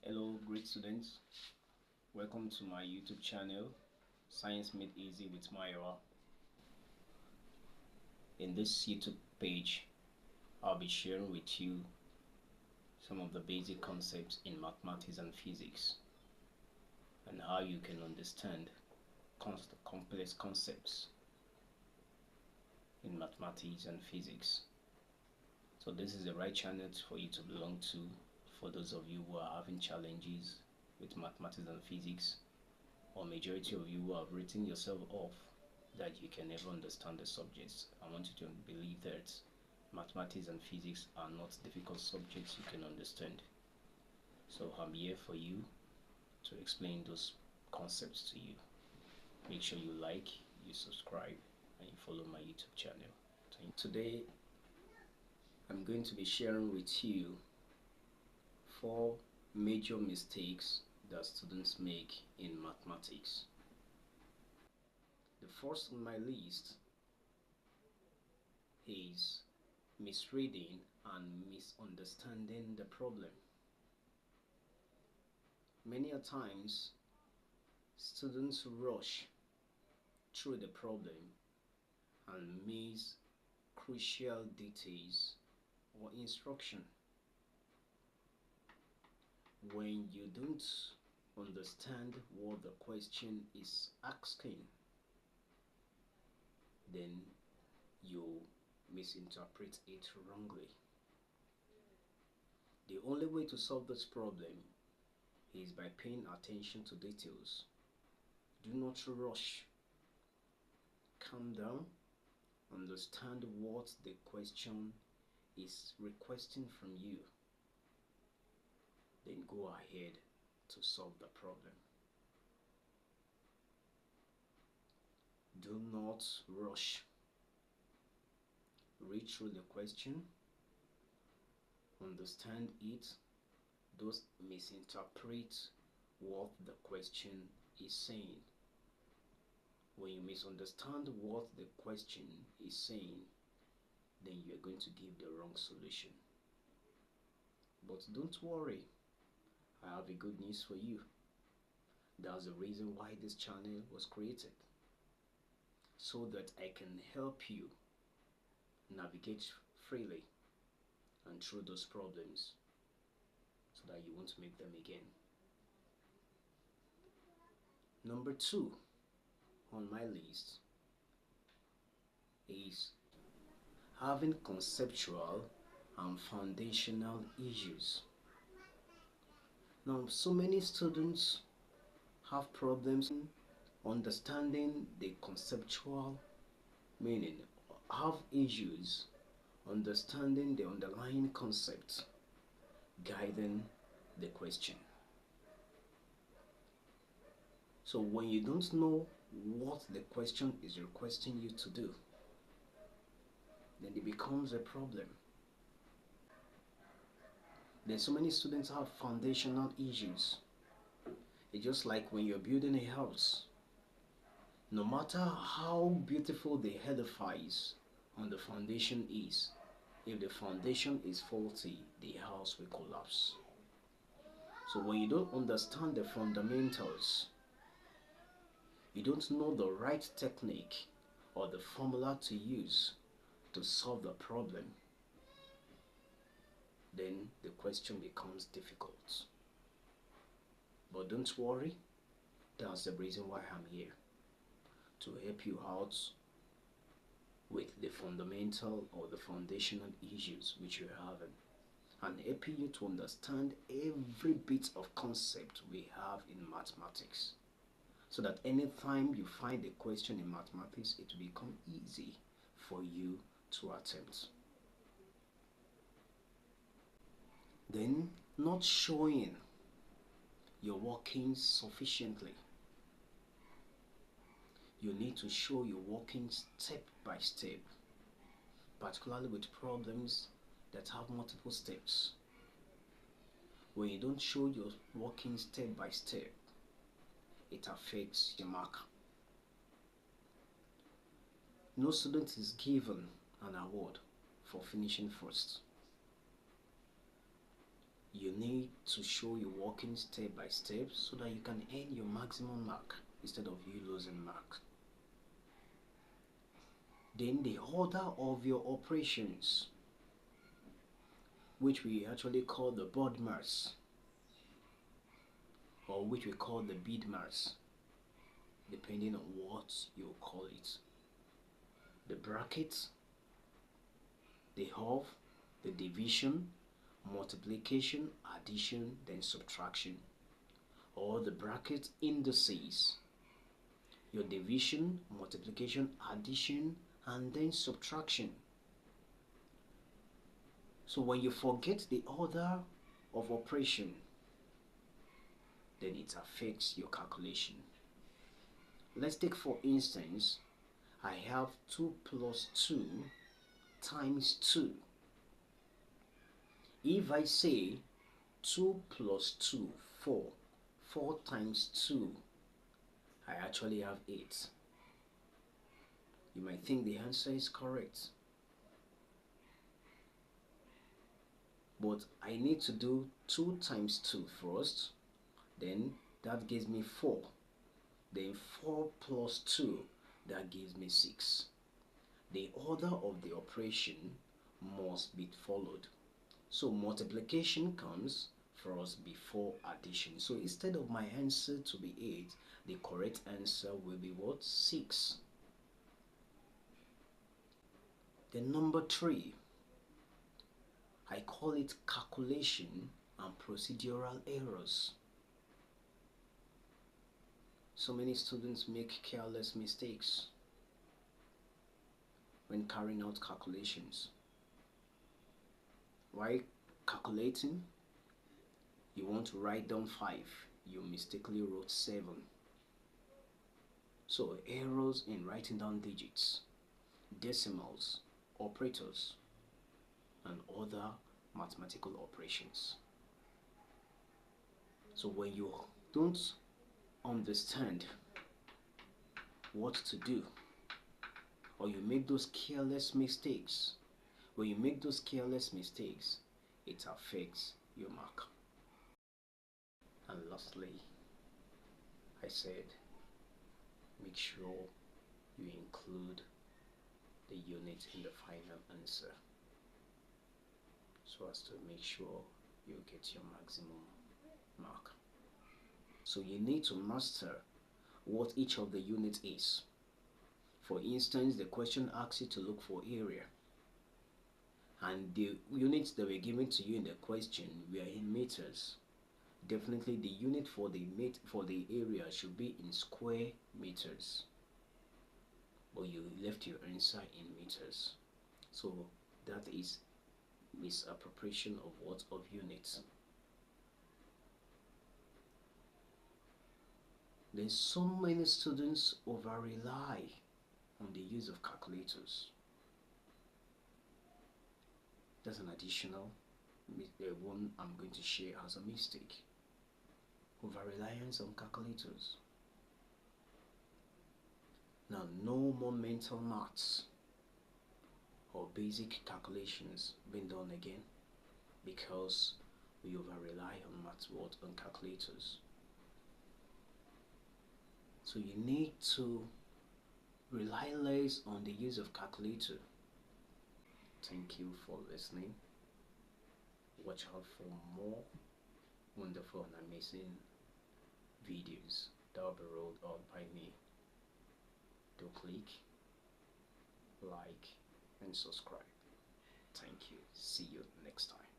Hello great students, welcome to my YouTube channel Science Made Easy with Myra. In this YouTube page I'll be sharing with you some of the basic concepts in mathematics and physics and how you can understand complex concepts in mathematics and physics. So this is the right channel for you to belong to for those of you who are having challenges with mathematics and physics, or majority of you who have written yourself off that you can never understand the subjects. I want you to believe that mathematics and physics are not difficult subjects you can understand. So I'm here for you to explain those concepts to you. Make sure you like, you subscribe, and you follow my YouTube channel. Today I'm going to be sharing with you 4 major mistakes that students make in mathematics. The first on my list is misreading and misunderstanding the problem. Many a times students rush through the problem and miss crucial details or instruction. When you don't understand what the question is asking, then you misinterpret it wrongly. The only way to solve this problem is by paying attention to details. Do not rush. Calm down. Understand what the question is requesting from you. Then go ahead to solve the problem. Do not rush. Read through the question, understand it, don't misinterpret what the question is saying. When you misunderstand what the question is saying, then you are going to give the wrong solution. But don't worry, I have a good news for you. That's the reason why this channel was created, so that I can help you navigate freely and through those problems so that you won't make them again. Number 2 on my list is having conceptual and foundational issues. Now, so many students have problems understanding the conceptual meaning, have issues understanding the underlying concept guiding the question. So when you don't know what the question is requesting you to do, then it becomes a problem. Then so many students have foundational issues. It's just like when you're building a house. No matter how beautiful the edifice on the foundation is, if the foundation is faulty, the house will collapse. So when you don't understand the fundamentals, you don't know the right technique or the formula to use to solve the problem, then the question becomes difficult. But don't worry, that's the reason why I'm here, to help you out with the fundamental or the foundational issues which you're having, and helping you to understand every bit of concept we have in mathematics, so that anytime you find a question in mathematics, it will become easy for you to attempt. Then, not showing your workings sufficiently. You need to show your workings step by step, particularly with problems that have multiple steps. When you don't show your workings step by step, it affects your mark. No student is given an award for finishing first. you need to show you working step by step so that you can earn your maximum mark instead of you losing mark. Then the order of your operations, which we actually call the board marks, or which we call the bead marks, depending on what you call it. The brackets, the half, the division, multiplication, addition, then subtraction, or the bracket indices, your division, multiplication, addition, and then subtraction. So when you forget the order of operation, then it affects your calculation. Let's take for instance, I have 2 plus 2 times 2. If I say 2 plus 2, 4, 4 times 2, I actually have 8. You might think the answer is correct, but I need to do 2 times 2 first, then that gives me 4, then 4 plus 2, that gives me 6. The order of the operation must be followed. So multiplication comes first before addition. So instead of my answer to be 8, the correct answer will be what? 6. Then number 3, I call it calculation and procedural errors. So many students make careless mistakes when carrying out calculations. While calculating, you want to write down 5, you mistakenly wrote 7. So errors in writing down digits, decimals, operators, and other mathematical operations. So when you don't understand what to do, or you make those careless mistakes, when you make those careless mistakes, it affects your mark. And lastly, I said, make sure you include the unit in the final answer so as to make sure you get your maximum mark. So you need to master what each of the units is. For instance, the question asks you to look for area, and the units that were given to you in the question were in meters. Definitely the unit for the area should be in square meters, but you left your answer in meters. So that is misappropriation of what? Of units. Then so many students over rely on the use of calculators. That's an additional one I'm going to share as a mistake. Over reliance on calculators. Now, no more mental maths or basic calculations being done again, because we over rely on calculators. So you need to rely less on the use of calculator. Thank you for listening. Watch out for more wonderful and amazing videos that will be rolled out by me. Do click, like, and subscribe. Thank you. See you next time.